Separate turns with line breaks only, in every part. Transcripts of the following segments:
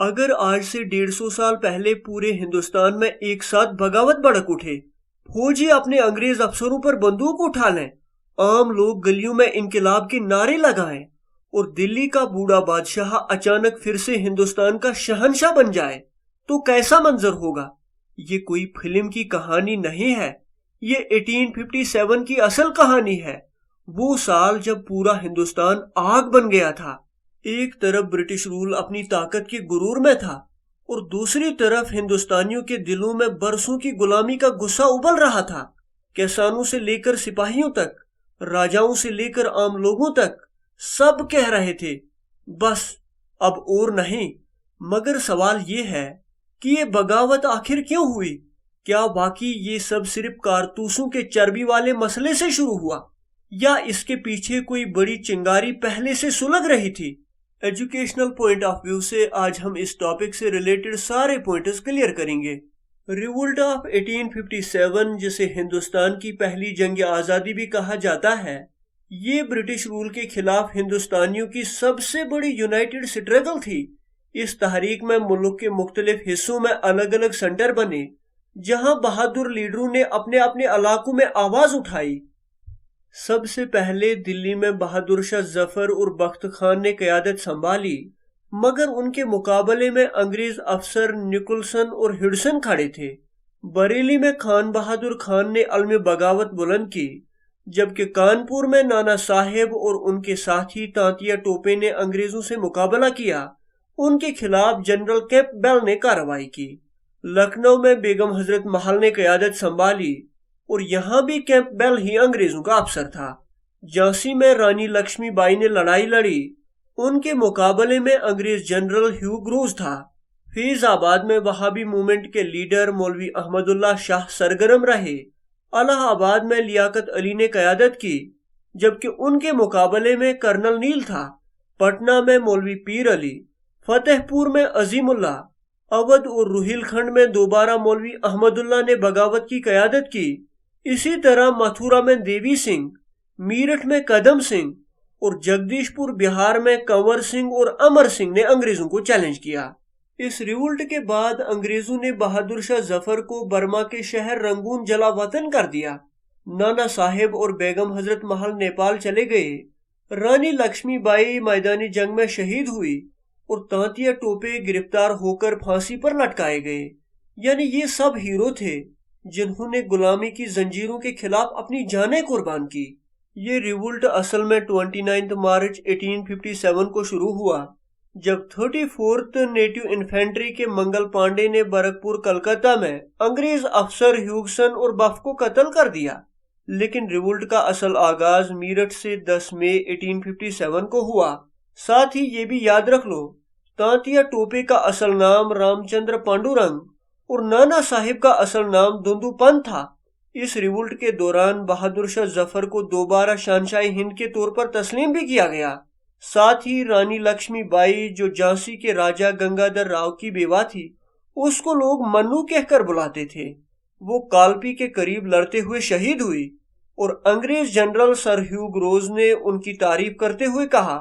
अगर आज से 150 साल पहले पूरे हिंदुस्तान में एक साथ बगावत भड़क उठे, फौजी अपने अंग्रेज अफसरों पर बंदूक उठा लें, आम लोग गलियों में इनकलाब के नारे लगाएं और दिल्ली का बूढ़ा बादशाह अचानक फिर से हिंदुस्तान का शहंशाह बन जाए, तो कैसा मंजर होगा। ये कोई फिल्म की कहानी नहीं है, ये 1857 की असल कहानी है। वो साल जब पूरा हिंदुस्तान आग बन गया था। एक तरफ ब्रिटिश रूल अपनी ताकत के गुरूर में था और दूसरी तरफ हिंदुस्तानियों के दिलों में बरसों की गुलामी का गुस्सा उबल रहा था। किसानों से लेकर सिपाहियों तक, राजाओं से लेकर आम लोगों तक, सब कह रहे थे बस अब और नहीं। मगर सवाल ये है कि ये बगावत आखिर क्यों हुई? क्या वाकई ये सब सिर्फ कारतूसों के चर्बी वाले मसले से शुरू हुआ, या इसके पीछे कोई बड़ी चिंगारी पहले से सुलग रही थी? एजुकेशनल पॉइंट ऑफ व्यू से आज हम इस टॉपिक से रिलेटेड सारे पॉइंट्स क्लियर करेंगे। रिवोल्ट ऑफ 1857, जिसे हिंदुस्तान की पहली जंग आज़ादी भी कहा जाता है, ये ब्रिटिश रूल के खिलाफ हिंदुस्तानियों की सबसे बड़ी यूनाइटेड स्ट्रगल थी। इस तहरीक में मुल्क के मुख्तलिफ हिस्सों में अलग अलग सेंटर बने, जहां बहादुर लीडरों ने अपने अपने इलाकों में आवाज उठाई। सबसे पहले दिल्ली में बहादुर शाह जफर और बख्त खान ने क़यादत संभाली, मगर उनके मुकाबले में अंग्रेज अफसर निकोलसन और हिडसन खड़े थे। बरेली में खान बहादुर खान ने अलम बगावत बुलंद की, जबकि कानपुर में नाना साहेब और उनके साथी तांतिया टोपे ने अंग्रेजों से मुकाबला किया। उनके खिलाफ जनरल कैंपबेल ने कार्रवाई की। लखनऊ में बेगम हजरत महल ने क़यादत संभाली और यहाँ भी कैंपबेल ही अंग्रेजों का अफसर था। झांसी में रानी लक्ष्मीबाई ने लड़ाई लड़ी, उनके मुकाबले में अंग्रेज जनरल ह्यू ग्रोज था। फैजाबाद में वहाबी मूवमेंट के लीडर मौलवी अहमदुल्ला शाह सरगर्म रहे। इलाहाबाद में लियाकत अली ने क़यादत की, जबकि उनके मुकाबले में कर्नल नील था। पटना में मौलवी पीर अली, फतेहपुर में अजीमुल्ला, अवध और रुहिलखंड में दोबारा मौलवी अहमदुल्ला ने बगावत की क़यादत की। इसी तरह मथुरा में देवी सिंह, मीरठ में कदम सिंह और जगदीशपुर बिहार में कंवर सिंह और अमर सिंह ने अंग्रेजों को चैलेंज किया। इस रिवोल्ट के बाद अंग्रेजों ने बहादुर शाह जफर को बर्मा के शहर रंगून जला वतन कर दिया। नाना साहेब और बेगम हजरत महल नेपाल चले गए। रानी लक्ष्मीबाई मैदानी जंग में शहीद हुई और तांतिया टोपे गिरफ्तार होकर फांसी पर लटकाए गए। यानी ये सब हीरो थे जिन्होंने गुलामी की जंजीरों के खिलाफ अपनी जानें कुर्बान की। ये रिवोल्ट असल में 29 मार्च 1857 को शुरू हुआ, जब 34th नेटिव इन्फेंट्री के मंगल पांडे ने बरकपुर कलकत्ता में अंग्रेज अफसर ह्यूगसन और बफ को कत्ल कर दिया। लेकिन रिवोल्ट का असल आगाज मीरठ से 10 मई 1857 को हुआ। साथ ही ये भी याद रख लो, तांतिया टोपे का असल नाम रामचंद्र पांडुरंग और नाना साहिब का असल नाम दुंदुपंत था। इस रिवोल्ट के दौरान बहादुर शाह जफर को दोबारा शहंशाह हिंद के तौर पर तस्लीम भी किया गया। साथ ही रानी लक्ष्मीबाई, जो झांसी के राजा गंगाधर राव की बेवा थी, उसको लोग मन्नू कहकर बुलाते थे, वो कालपी के करीब लड़ते हुए शहीद हुई और अंग्रेज जनरल सर ह्यू ग्रोज ने उनकी तारीफ करते हुए कहा,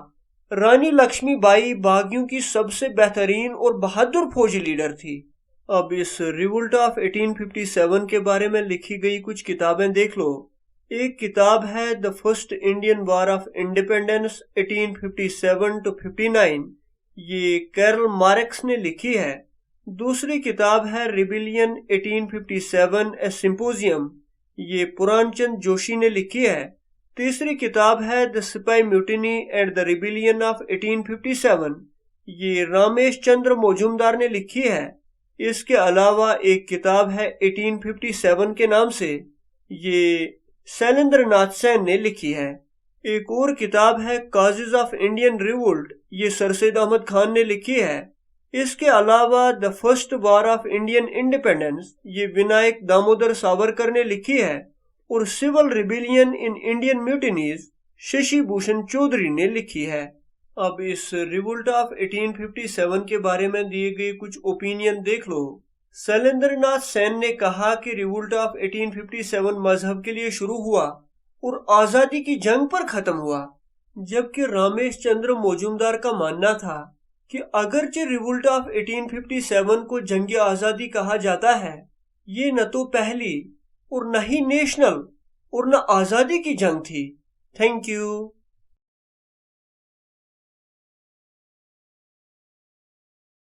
रानी लक्ष्मीबाई बागियों की सबसे बेहतरीन और बहादुर फौजी लीडर थी। अब इस रिवोल्ट ऑफ 1857 के बारे में लिखी गई कुछ किताबें देख लो। एक किताब है the first Indian war of independence 1857 to 59, ये कैरल मार्क्स ने लिखी है। दूसरी किताब है रिबिलियन 1857 ए सिंपोजियम, ये पुराणचंद जोशी ने लिखी है। तीसरी किताब है द सिपाही mutiny and the rebellion of 1857, ये रामेश चंद्र मौजूमदार ने लिखी है। इसके अलावा एक किताब है 1857 के नाम से, ये शैलेंद्र नाथ सेन ने लिखी है। एक और किताब है काजेज ऑफ इंडियन रिवोल्ट, ये सर सैयद अहमद खान ने लिखी है। इसके अलावा the first war of Indian independence, ये विनायक दामोदर सावरकर ने लिखी है। और civil rebellion in Indian mutinies, Shashi Bhushan Chaudhary ने लिखी है। अब इस रिवोल्ट ऑफ 1857 के बारे में दिए गए कुछ ओपिनियन देख लो। शैलेंद्र नाथ सेन ने कहा कि रिवोल्ट ऑफ 1857 मजहब के लिए शुरू हुआ और आजादी की जंग पर खत्म हुआ, जबकि रामेश चंद्र मौजूमदार का मानना था कि अगरचे रिवोल्ट ऑफ 1857 को जंग आज़ादी कहा जाता है, ये न तो पहली और न ही नेशनल और न आज़ादी की जंग थी। Thank you.